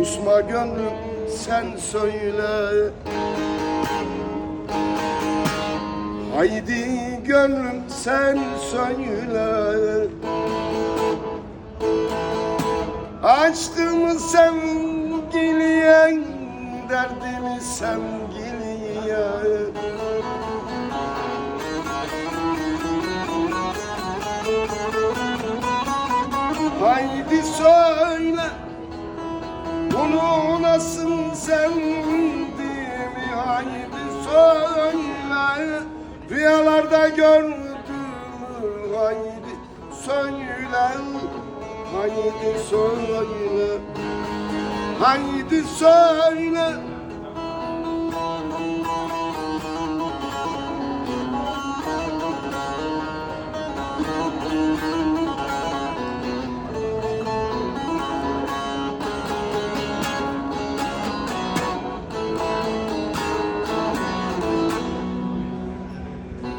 Susma gönlüm sen söyle. Haydi gönlüm sen söyle. Aşkımı sevgiliye, derdimi sevgiliye. Haydi söyle, bunu nasıl sevdim? Haydi söyle, rüyalarda gördüm. Haydi söyle, haydi söyle, haydi söyle.